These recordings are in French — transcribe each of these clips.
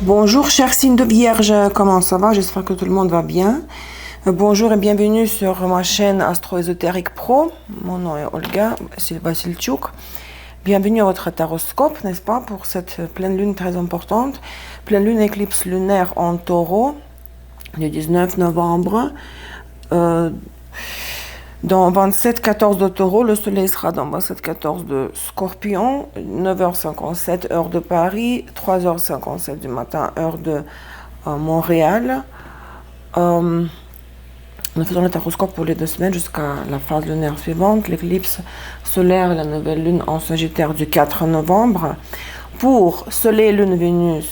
Bonjour, cher signe de Vierge, comment ça va? J'espère que tout le monde va bien. Bonjour et bienvenue sur ma chaîne Astro-Ésotérique Pro. Mon nom est Olga Vasilchuk. Bienvenue à votre taroscope, n'est-ce pas, pour cette pleine lune très importante. Pleine lune éclipse lunaire en Taureau, le 19 novembre. Dans 27-14 de Taureau, le soleil sera dans 27-14 de Scorpion, 9h57 heure de Paris, 3h57 du matin heure de Montréal. Nous faisons le taroscope pour les 2 semaines jusqu'à la phase lunaire suivante, l'éclipse solaire et la nouvelle lune en Sagittaire du 4 novembre. Pour soleil, lune, Vénus,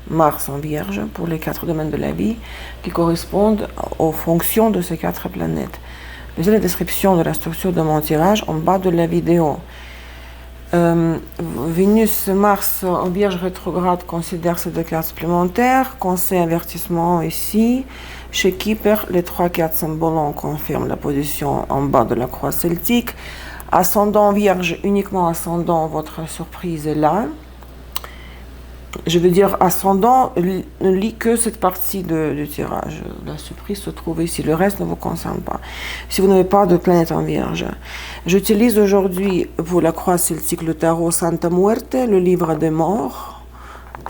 Mars en Vierge, pour les 4 domaines de la vie qui correspondent aux fonctions de ces 4 planètes. Lisez la description de la structure de mon tirage en bas de la vidéo. Vénus, Mars en Vierge rétrograde considère ces 2 cartes supplémentaires. Conseil, avertissement ici. Chez Kipper, les 3 cartes symboles confirment la position en bas de la croix celtique. Ascendant Vierge, uniquement ascendant, votre surprise est là. Je veux dire, ascendant ne lit que cette partie du tirage. La surprise se trouve ici. Le reste ne vous concerne pas. Si vous n'avez pas de planète en Vierge. J'utilise aujourd'hui pour la croix celtique le tarot Santa Muerte, le livre des morts.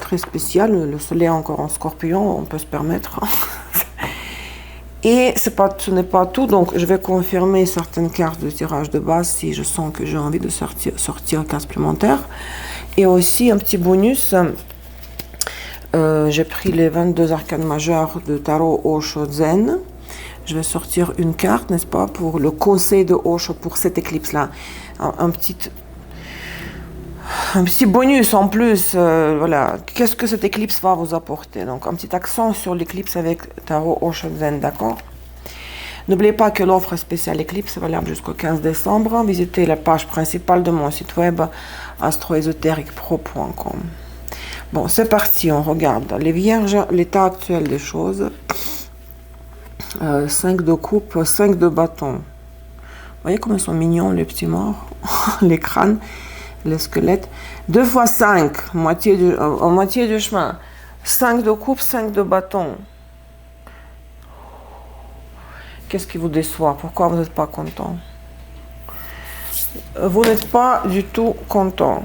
Très spécial. Le soleil encore en Scorpion, on peut se permettre. Et ce n'est pas tout. Donc, je vais confirmer certaines cartes de tirage de base si je sens que j'ai envie de sortir une carte supplémentaire. Et aussi un petit bonus. J'ai pris les 22 arcanes majeures de tarot Osho Zen. Je vais sortir une carte, n'est-ce pas, pour le conseil de Osho pour cette éclipse-là. Un petit bonus en plus. Voilà. Qu'est-ce que cette éclipse va vous apporter? Donc, un petit accent sur l'éclipse avec tarot Osho Zen, d'accord? N'oubliez pas que l'offre spéciale éclipse est valable jusqu'au 15 décembre. Visitez la page principale de mon site web astroésotériquepro.com. Bon, c'est parti, on regarde. Les vierges, l'état actuel des choses. 5 de coupe, 5 de bâton. Vous voyez comme ils sont mignons, les petits morts. Les crânes, les squelettes. 2 x 5, moitié du chemin. 5 de coupe, 5 de bâton. Qu'est-ce qui vous déçoit? Pourquoi vous n'êtes pas content? Vous n'êtes pas du tout content.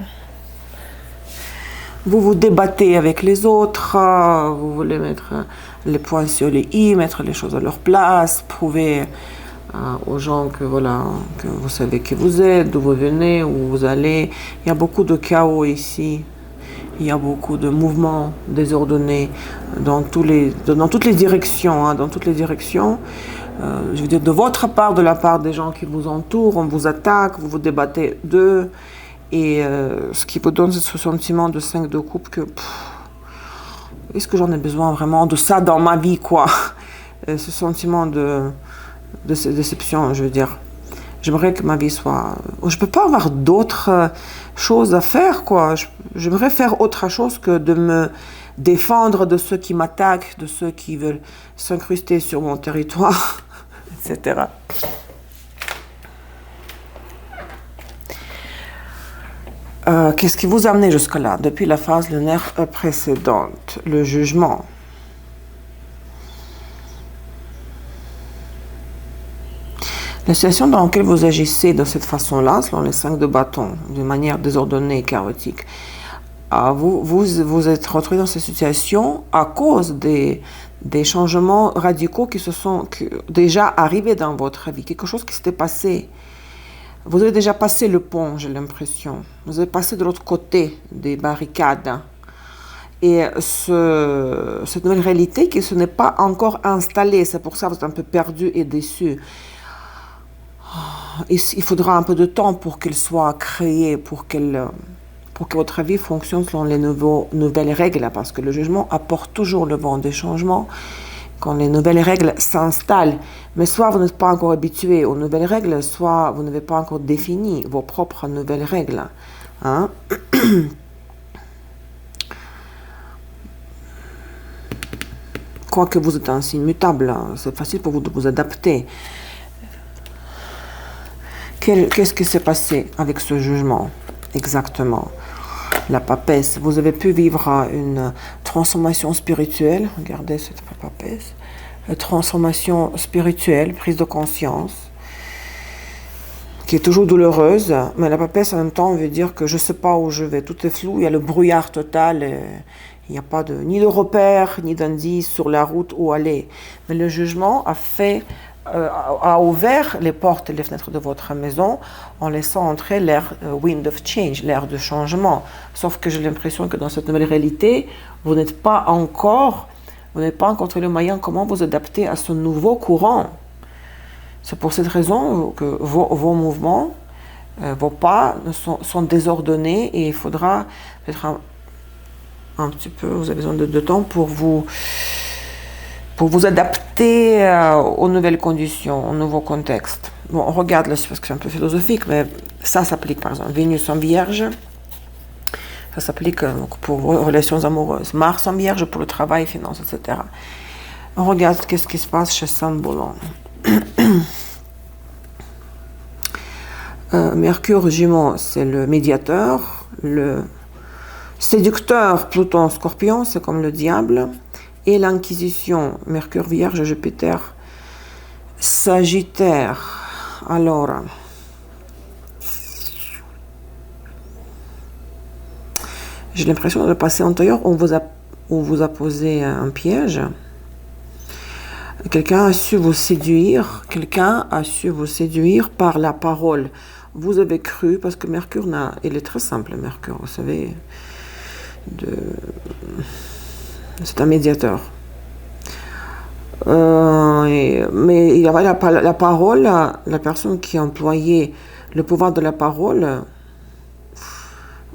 Vous vous débattez avec les autres, vous voulez mettre les points sur les i, mettre les choses à leur place, prouver aux gens que, voilà, que vous savez qui vous êtes, d'où vous venez, où vous allez. Il y a beaucoup de chaos ici, il y a beaucoup de mouvements désordonnés dans toutes les directions. Dans toutes les directions. Je veux dire, de votre part, de la part des gens qui vous entourent, on vous attaque, vous vous débattez d'eux. Et ce qui vous donne ce sentiment de 5 de coupe que est-ce que j'en ai besoin vraiment de ça dans ma vie, quoi? Ce sentiment de déception, je veux dire. J'aimerais que ma vie soit... Je peux pas avoir d'autres choses à faire, quoi. J'aimerais faire autre chose que de me défendre de ceux qui m'attaquent, de ceux qui veulent s'incruster sur mon territoire, etc. Qu'est-ce qui vous a amené jusque-là, depuis la phase lunaire précédente? Le jugement. La situation dans laquelle vous agissez de cette façon-là, selon les 5 de bâton, de manière désordonnée et chaotique, vous êtes retrouvé dans cette situation à cause des changements radicaux qui se sont déjà arrivés dans votre vie, quelque chose qui s'était passé. Vous avez déjà passé le pont, j'ai l'impression. Vous avez passé de l'autre côté des barricades. Et cette nouvelle réalité qui ne s'est pas encore installée, c'est pour ça que vous êtes un peu perdu et déçu. Il faudra un peu de temps pour qu'elle soit créée, pour que votre vie fonctionne selon les nouvelles règles, parce que le jugement apporte toujours le vent des changements. Quand les nouvelles règles s'installent, mais soit vous n'êtes pas encore habitué aux nouvelles règles, soit vous n'avez pas encore défini vos propres nouvelles règles. Quoique vous êtes un signe mutable, c'est facile pour vous de vous adapter. Qu'est-ce qui s'est passé avec ce jugement, exactement? la papesse. Vous avez pu vivre une transformation spirituelle. Regardez cette papesse. Transformation spirituelle, prise de conscience, qui est toujours douloureuse. Mais la papesse, en même temps, veut dire que je ne sais pas où je vais. Tout est flou, il y a le brouillard total. Il n'y a pas ni de repère, ni d'indice sur la route où aller. Mais le jugement a ouvert les portes et les fenêtres de votre maison en laissant entrer l'air wind of change, l'air de changement. Sauf que j'ai l'impression que dans cette nouvelle réalité, vous n'êtes pas encore trouvé le moyen comment vous adapter à ce nouveau courant. C'est pour cette raison que vos mouvements, vos pas sont désordonnés et il faudra peut-être un petit peu, vous avez besoin de temps pour vous adapter aux nouvelles conditions, au nouveau contexte. Bon, on regarde là, parce que c'est un peu philosophique, mais ça s'applique par exemple. Vénus en Vierge, ça s'applique pour vos relations amoureuses. Mars en Vierge pour le travail, finances, etc. On regarde qu'est-ce qui se passe chez Saint-Bolon. Mercure Jumeau, c'est le médiateur, le séducteur, Pluton Scorpion, c'est comme le diable. Et l'Inquisition, Mercure Vierge, Jupiter, Sagittaire. Alors, j'ai l'impression dans le passé antérieur, on vous a posé un piège. Quelqu'un a su vous séduire par la parole. Vous avez cru, parce que Mercure, il est très simple, Mercure, vous savez, c'est un médiateur. Mais il y avait la parole, la personne qui employait le pouvoir de la parole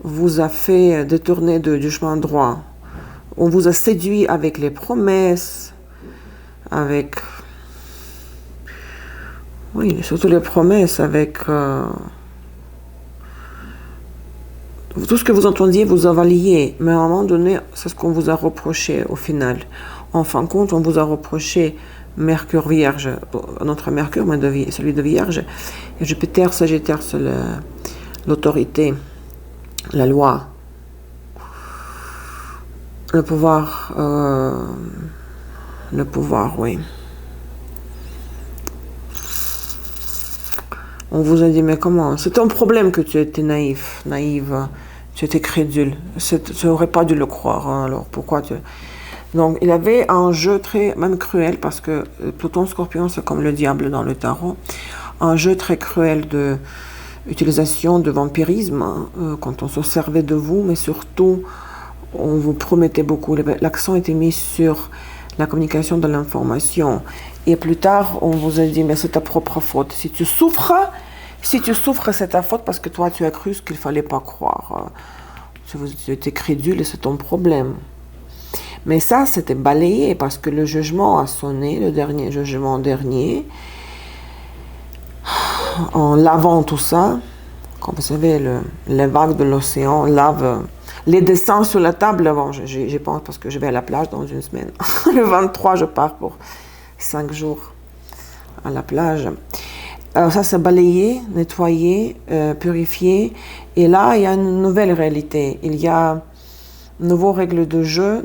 vous a fait détourner du chemin droit. On vous a séduit avec les promesses, surtout les promesses, avec tout ce que vous entendiez, vous avaliez, mais à un moment donné, c'est ce qu'on vous a reproché au final. En fin de compte, on vous a reproché Mercure Vierge, notre Mercure, mais celui de Vierge, et Jupiter Sagittaire, c'est l'autorité, la loi, le pouvoir, oui. On vous a dit, mais comment? C'est un problème que tu étais naïve, tu étais crédule. Tu n'aurais pas dû le croire, hein, alors pourquoi tu... Donc, il avait un jeu très, même cruel, parce que Pluton Scorpion, c'est comme le diable dans le tarot, un jeu très cruel de utilisation de vampirisme, quand on se servait de vous, mais surtout, on vous promettait beaucoup. L'accent était mis sur la communication de l'information. Et plus tard, on vous a dit, mais c'est ta propre faute. Si tu souffres, c'est ta faute parce que toi, tu as cru ce qu'il ne fallait pas croire. Tu étais crédule et c'est ton problème. Mais ça, c'était balayé parce que le jugement a sonné, le dernier jugement dernier, en lavant tout ça. Comme vous savez, les vagues de l'océan lavent les dessins sur la table. Bon, j'y pense parce que je vais à la plage dans une semaine. Le 23, je pars pour 5 jours à la plage. Alors ça, c'est balayé, nettoyé, purifié. Et là, il y a une nouvelle réalité. Il y a nouvelles règles du jeu,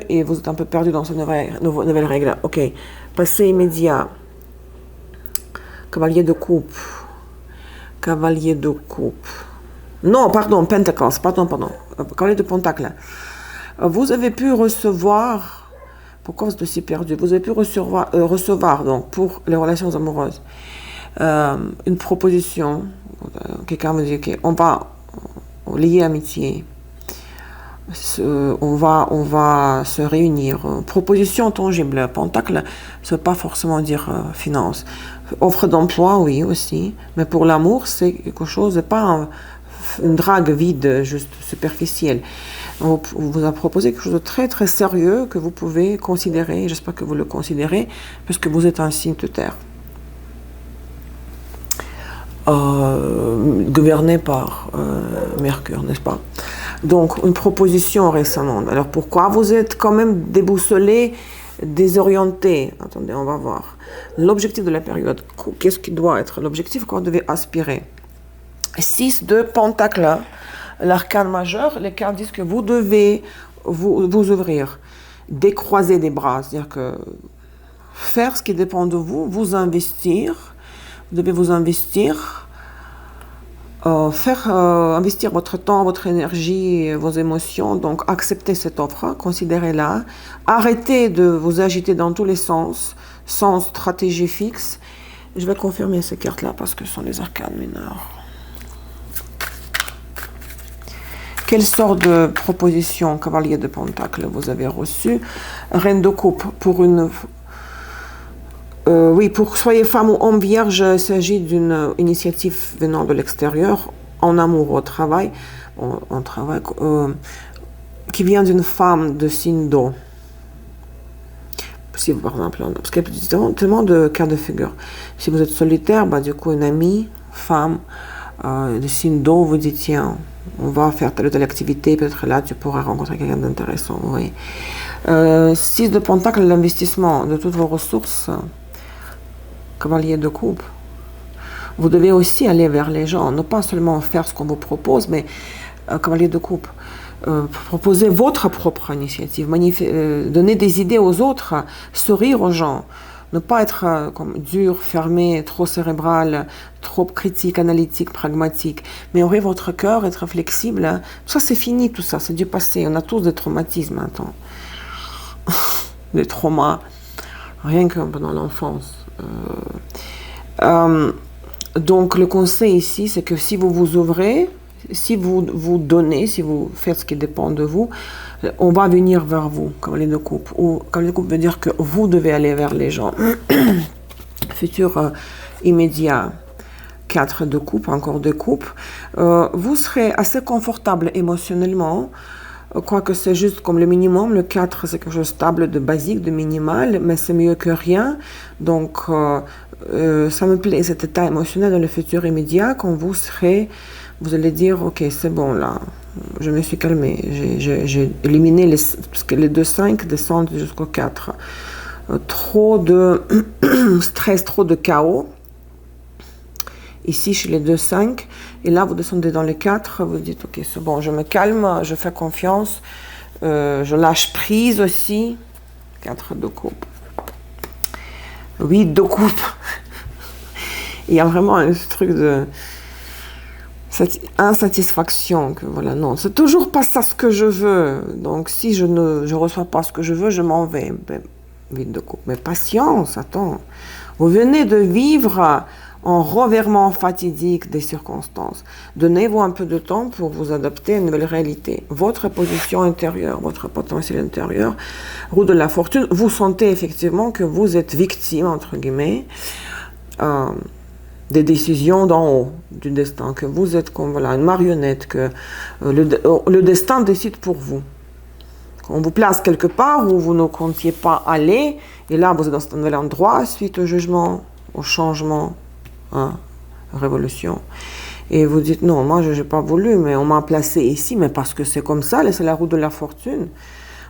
et vous êtes un peu perdu dans ces nouvelles règles. Ok, passé immédiat. Cavalier de coupe. Non, pardon, Pentacles, pardon. Cavalier de Pentacle. Vous avez pu recevoir... Pourquoi vous êtes aussi perdu? Vous avez pu recevoir donc, pour les relations amoureuses, une proposition. Quelqu'un vous dit, ok, on va lier amitié. On va se réunir. Proposition tangible. Pentacle, ça ne veut pas forcément dire finance. Offre d'emploi, oui, aussi. Mais pour l'amour, c'est quelque chose, pas une drague vide, juste superficielle. On vous a proposé quelque chose de très très sérieux que vous pouvez considérer, j'espère que vous le considérez, puisque vous êtes un signe de terre. Gouverné par Mercure, n'est-ce pas? Donc, une proposition récemment. Alors, pourquoi vous êtes quand même déboussolé, désorienté? Attendez, on va voir. L'objectif de la période, qu'est-ce qui doit être l'objectif qu'on devait aspirer? 6 de Pentacle. l'arcane majeur, les cartes disent que vous devez vous ouvrir, décroiser des bras, c'est-à-dire que faire ce qui dépend de vous, vous investir, vous devez vous investir, investir votre temps, votre énergie, vos émotions, donc acceptez cette offre, considérez-la, arrêtez de vous agiter dans tous les sens, sans stratégie fixe. Je vais confirmer ces cartes-là parce que ce sont les arcanes mineurs. Quelle sorte de proposition, cavalier de Pentacle, vous avez reçu? Reine de coupe, pour une... oui, pour soyez femme ou homme vierge, il s'agit d'une initiative venant de l'extérieur, en amour ou au travail, qui vient d'une femme de signe d'eau. Si vous, par exemple, parce qu'il y a tellement de cas de figure. Si vous êtes solitaire, bah, du coup, une amie, femme, de signe d'eau, vous dites, tiens, on va faire telle ou telle activité, peut-être là, tu pourras rencontrer quelqu'un d'intéressant. Oui. 6 de Pentacle, l'investissement de toutes vos ressources, cavalier de coupe. Vous devez aussi aller vers les gens, ne pas seulement faire ce qu'on vous propose, mais cavalier de coupe. Proposer votre propre initiative, donner des idées aux autres, sourire aux gens, ne pas être comme dur, fermé, trop cérébral, trop critique, analytique, pragmatique, mais ouvrir votre cœur, être flexible. Hein. Ça, c'est fini, tout ça, c'est du passé. On a tous des traumatismes maintenant. Des traumas, rien que pendant l'enfance. Donc, le conseil ici, c'est que si vous vous ouvrez, si vous vous donnez, si vous faites ce qui dépend de vous, on va venir vers vous, comme les deux coupes. Ou comme les coupes veut dire que vous devez aller vers les gens. Futur immédiat, 4 de coupe, encore 2 coupes. Vous serez assez confortable émotionnellement, quoique c'est juste comme le minimum. Le 4, c'est quelque chose de stable, de basique, de minimal, mais c'est mieux que rien. Donc, ça me plaît, cet état émotionnel dans le futur immédiat, quand vous allez dire, ok, c'est bon là, je me suis calmée, j'ai éliminé parce que les 2-5 descendent jusqu'au 4. Trop de stress, trop de chaos. Ici, chez les 2-5, et là, vous descendez dans les 4, vous dites, ok, c'est bon, je me calme, je fais confiance, je lâche prise aussi. 4 de coupe. 8 de coupe. Il y a vraiment un truc de insatisfaction, que voilà, non, c'est toujours pas ça ce que je veux. Donc, si je reçois pas ce que je veux, je m'en vais. Ben, 8 de coupe. Mais patience, attends. Vous venez de vivre en revirement fatidique des circonstances. Donnez-vous un peu de temps pour vous adapter à une nouvelle réalité. Votre position intérieure, votre potentiel intérieur, roue de la fortune, vous sentez effectivement que vous êtes victime, entre guillemets, des décisions d'en haut, du destin, que vous êtes comme voilà, une marionnette, que le destin décide pour vous. On vous place quelque part où vous ne comptiez pas aller, et là vous êtes dans un nouvel endroit suite au jugement, au changement, révolution. Et vous dites, non, moi je n'ai pas voulu, mais on m'a placé ici, mais parce que c'est comme ça, c'est la roue de la fortune.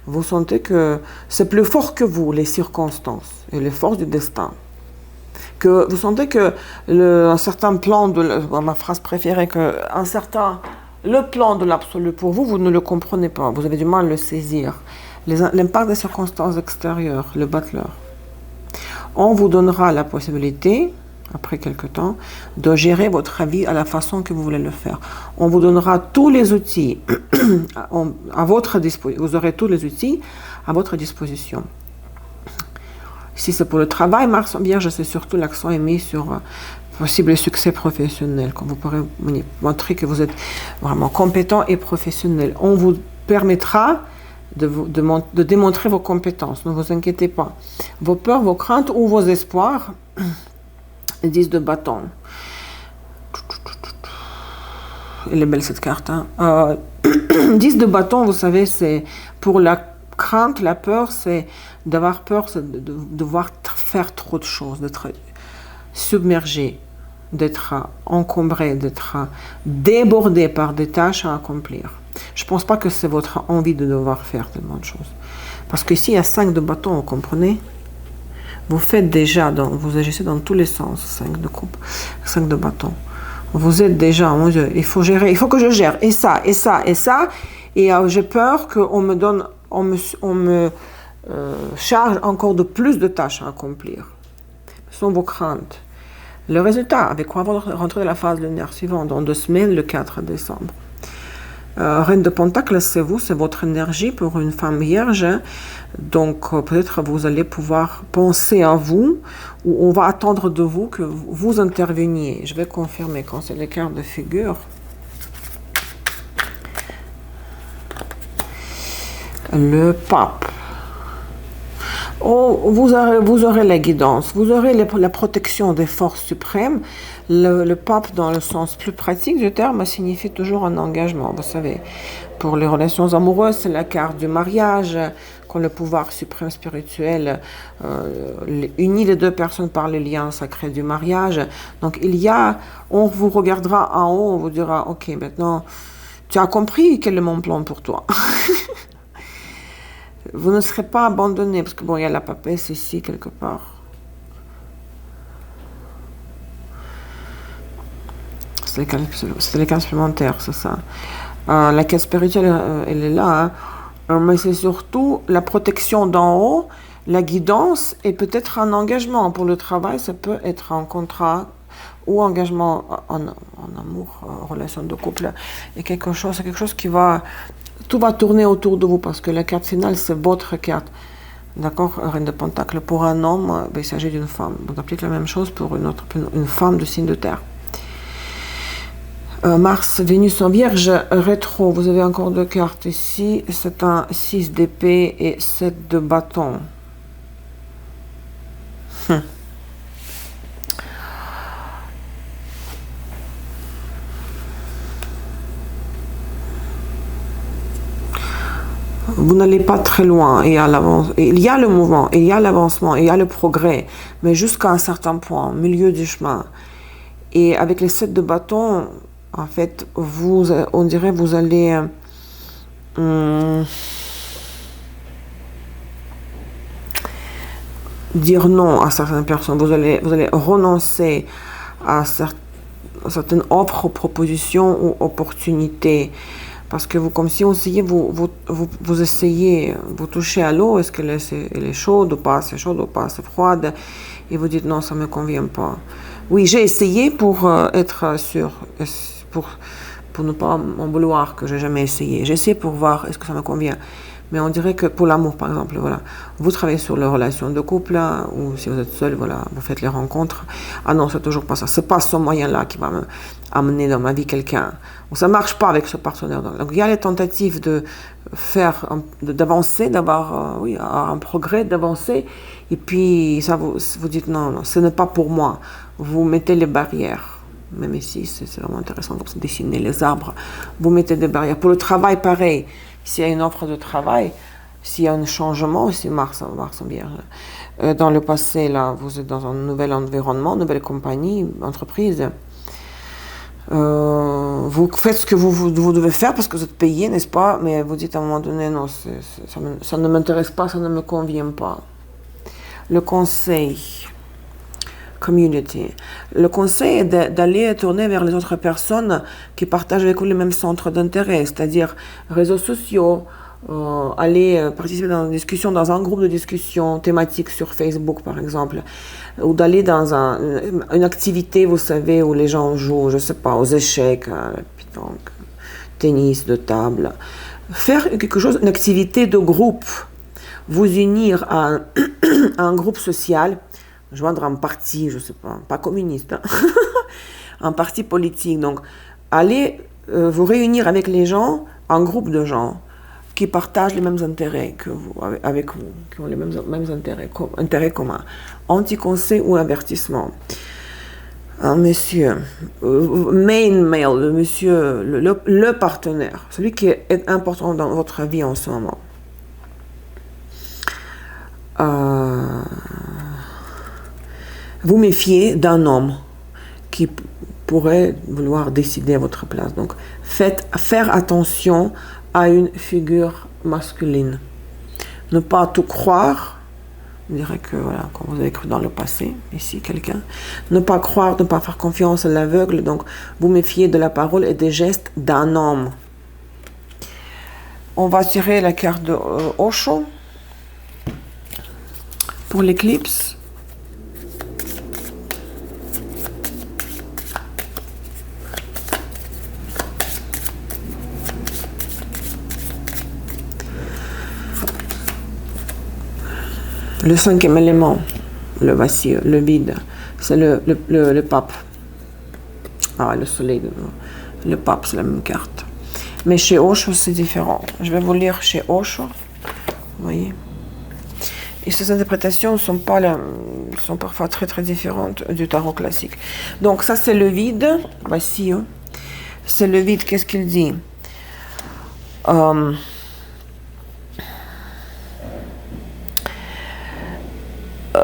Vous sentez que c'est plus fort que vous, les circonstances et les forces du destin. Que vous sentez que un certain plan ma phrase préférée, que le plan de l'absolu pour vous, vous ne le comprenez pas, vous avez du mal à le saisir. L'impact des circonstances extérieures, le battleur. On vous donnera la possibilité, après quelque temps, de gérer votre vie à la façon que vous voulez le faire. On vous donnera tous les outils à votre disposition. Vous aurez tous les outils à votre disposition. Si c'est pour le travail, Mars en Vierge, c'est surtout l'accent est mis sur possible succès professionnel, quand vous pourrez montrer que vous êtes vraiment compétent et professionnel. On vous permettra de démontrer vos compétences, ne vous inquiétez pas. Vos peurs, vos craintes ou vos espoirs, 10 de bâton. Elle est belle cette carte. 10 de bâton, vous savez, c'est pour la crainte, la peur, c'est d'avoir peur, c'est de devoir faire trop de choses, d'être submergé, d'être encombré, d'être débordé par des tâches à accomplir. Je ne pense pas que c'est votre envie de devoir faire tellement de choses. Parce qu'ici, il y a 5 de bâton, vous comprenez? Vous faites déjà, vous agissez dans tous les sens, 5 de coupe, 5 de bâton. Vous êtes déjà, mon Dieu, il faut gérer, il faut que je gère et ça, et ça, et ça. Et j'ai peur qu'on me donne, on me charge encore de plus de tâches à accomplir. Ce sont vos craintes. Le résultat, avec quoi on va rentrer dans la phase lunaire suivante, dans 2 semaines, le 4 décembre. Reine de Pentacle, c'est vous, c'est votre énergie pour une femme vierge. Donc peut-être vous allez pouvoir penser à vous, ou on va attendre de vous que vous interveniez. Je vais confirmer quand c'est les cartes de figure. Le pape. Oh, vous aurez la guidance, vous aurez la protection des forces suprêmes. Le pape, dans le sens plus pratique du terme, signifie toujours un engagement. Vous savez, pour les relations amoureuses, c'est la carte du mariage, quand le pouvoir suprême spirituel unit les deux personnes par le lien sacré du mariage. Donc on vous regardera en haut, on vous dira, ok, maintenant, tu as compris quel est mon plan pour toi. Vous ne serez pas abandonné, parce que bon, il y a la papesse ici, quelque part. C'est les cas supplémentaires, c'est ça. La quête spirituelle, elle est là, hein. Mais c'est surtout la protection d'en haut, la guidance et peut-être un engagement. Pour le travail, ça peut être un contrat ou engagement en amour, relation de couple. Et c'est quelque chose qui va... Tout va tourner autour de vous parce que la carte finale, c'est votre carte. D'accord, Reine de Pentacle. Pour un homme, il s'agit d'une femme. On applique la même chose pour une femme de signe de terre. Mars, Vénus en Vierge, rétro. Vous avez encore 2 cartes ici. C'est un 6 d'épée et 7 de bâton. Vous n'allez pas très loin, il y a le mouvement, il y a l'avancement, il y a le progrès, mais jusqu'à un certain point, au milieu du chemin. Et avec les 7 de bâton, en fait, on dirait vous allez dire non à certaines personnes, vous allez renoncer à certaines offres, propositions ou opportunités. Parce que comme si vous essayez, vous touchez à l'eau, est-ce qu'elle est chaude ou pas assez chaude ou pas assez froide, et vous dites non, ça ne me convient pas. Oui, j'ai essayé pour être sûr, pour ne pas m'en vouloir que j'ai jamais essayé. J'ai essayé pour voir est-ce que ça me convient. Mais on dirait que pour l'amour, par exemple, voilà, vous travaillez sur les relations de couple, hein, ou si vous êtes seul, voilà, vous faites les rencontres. Ah non, c'est toujours pas ça. C'est pas ce moyen-là qui va me amener dans ma vie quelqu'un. Ou ça marche pas avec ce partenaire. Donc il y a les tentatives d'avancer, d'avoir un progrès, d'avancer. Et puis ça vous dites non, ce n'est pas pour moi. Vous mettez les barrières. Même ici, c'est vraiment intéressant pour dessiner les arbres. Vous mettez des barrières. Pour le travail, pareil. S'il y a une offre de travail, s'il y a un changement, aussi Mars en Vierge. Dans le passé, là, vous êtes dans un nouvel environnement, nouvelle compagnie, entreprise. Vous faites ce que vous devez faire parce que vous êtes payé, n'est-ce pas? Mais vous dites à un moment donné, non, ça ne m'intéresse pas, ça ne me convient pas. Le conseil. Community. Le conseil est d'aller tourner vers les autres personnes qui partagent avec vous les mêmes centres d'intérêt, c'est-à-dire réseaux sociaux, aller participer dans un groupe de discussion thématique sur Facebook, par exemple, ou d'aller dans une activité, vous savez, où les gens jouent, je ne sais pas, aux échecs, pétanque, tennis de table. Faire quelque chose, une activité de groupe, vous unir à un groupe social, joindre un parti, je ne sais pas communiste, hein, un parti politique. Donc, allez vous réunir avec les gens, un groupe de gens qui partagent les mêmes intérêts que vous, avec vous, qui ont les mêmes intérêts communs. Anti-conseil ou avertissement. Un monsieur, main male, le monsieur, le partenaire, celui qui est important dans votre vie en ce moment. Vous méfiez d'un homme qui pourrait vouloir décider à votre place. Donc, faire attention à une figure masculine. Ne pas tout croire Je dirais que, voilà, comme vous avez cru dans le passé, ici, quelqu'un. Ne pas croire, ne pas faire confiance à l'aveugle. Donc, vous méfiez de la parole et des gestes d'un homme. On va tirer la carte de Osho pour l'éclipse. Le cinquième élément, le vacille, le vide, c'est le pape. Ah, le soleil, le pape, c'est la même carte. Mais chez Osho, c'est différent. Je vais vous lire chez Osho. Vous voyez. Et ces interprétations sont parfois très très différentes du tarot classique. Donc ça, c'est le vide, vacille. C'est le vide, qu'est-ce qu'il dit?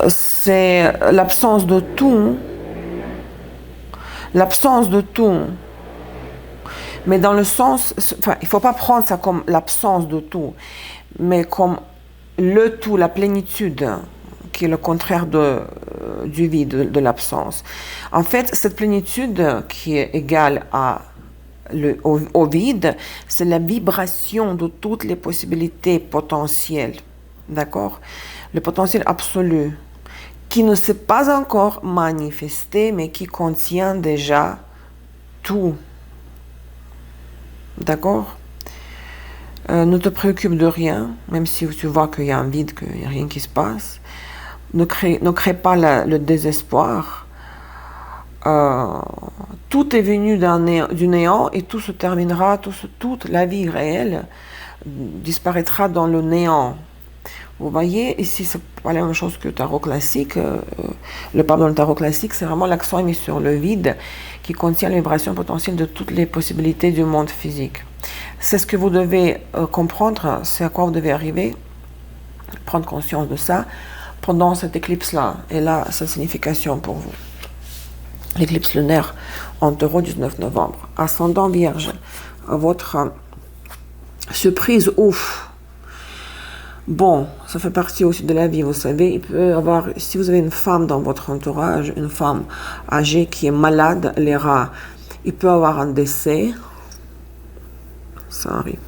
C'est l'absence de tout. L'absence de tout. Mais dans le sens, enfin, il ne faut pas prendre ça comme l'absence de tout, mais comme le tout, la plénitude, qui est le contraire du vide, de l'absence. En fait, cette plénitude qui est égale au vide, c'est la vibration de toutes les possibilités potentielles. D'accord? Le potentiel absolu, qui ne s'est pas encore manifesté, mais qui contient déjà tout. D'accord? Ne te préoccupe de rien, même si tu vois qu'il y a un vide, qu'il n'y a rien qui se passe. Ne crée pas le désespoir. Tout est venu du néant et tout se terminera, toute la vie réelle disparaîtra dans le néant. Vous voyez, ici, c'est pas la même chose que le tarot classique. Le pape dans le tarot classique, c'est vraiment l'accent est mis sur le vide qui contient la vibration potentielle de toutes les possibilités du monde physique. C'est ce que vous devez comprendre, c'est à quoi vous devez arriver, prendre conscience de ça pendant cette éclipse-là. Et là, sa signification pour vous. L'éclipse lunaire en Taureau, 19 novembre. Ascendant Vierge, votre surprise, ouf. Bon, ça fait partie aussi de la vie, vous savez. Il peut y avoir, si vous avez une femme dans votre entourage, une femme âgée qui est malade, les rats, il peut y avoir un décès. Ça arrive.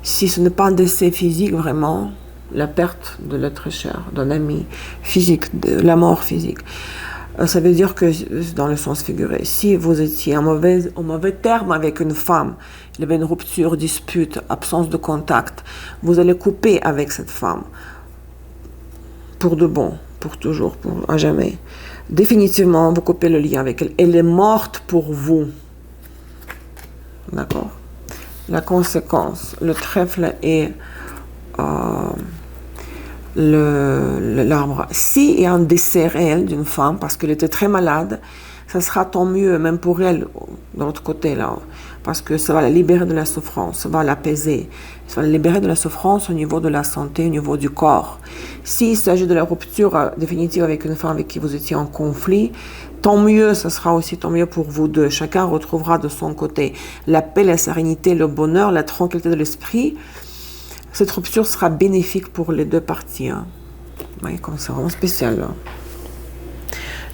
Si ce n'est pas un décès physique, vraiment, la perte de l'être cher, d'un ami physique, de la mort physique. Ça veut dire que, dans le sens figuré, si vous étiez en mauvais terme avec une femme, il y avait une rupture, dispute, absence de contact, vous allez couper avec cette femme. Pour de bon, pour toujours, à jamais. Définitivement, vous coupez le lien avec elle. Elle est morte pour vous. D'accord? La conséquence, le trèfle et l'arbre. S'il y a un décès réel d'une femme, parce qu'elle était très malade, ça sera tant mieux, même pour elle, de l'autre côté, là, parce que ça va la libérer de la souffrance, ça va l'apaiser, ça va la libérer de la souffrance au niveau de la santé, au niveau du corps. S'il s'agit de la rupture définitive avec une femme avec qui vous étiez en conflit, tant mieux, ça sera aussi tant mieux pour vous deux. Chacun retrouvera de son côté la paix, la sérénité, le bonheur, la tranquillité de l'esprit. Cette rupture sera bénéfique pour les deux parties. Hein. Oui, c'est vraiment spécial. Hein.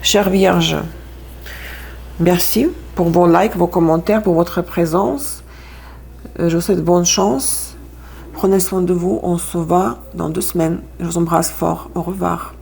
Chère Vierge, merci pour vos likes, vos commentaires, pour votre présence. Je vous souhaite bonne chance. Prenez soin de vous. On se voit dans 2 semaines. Je vous embrasse fort. Au revoir.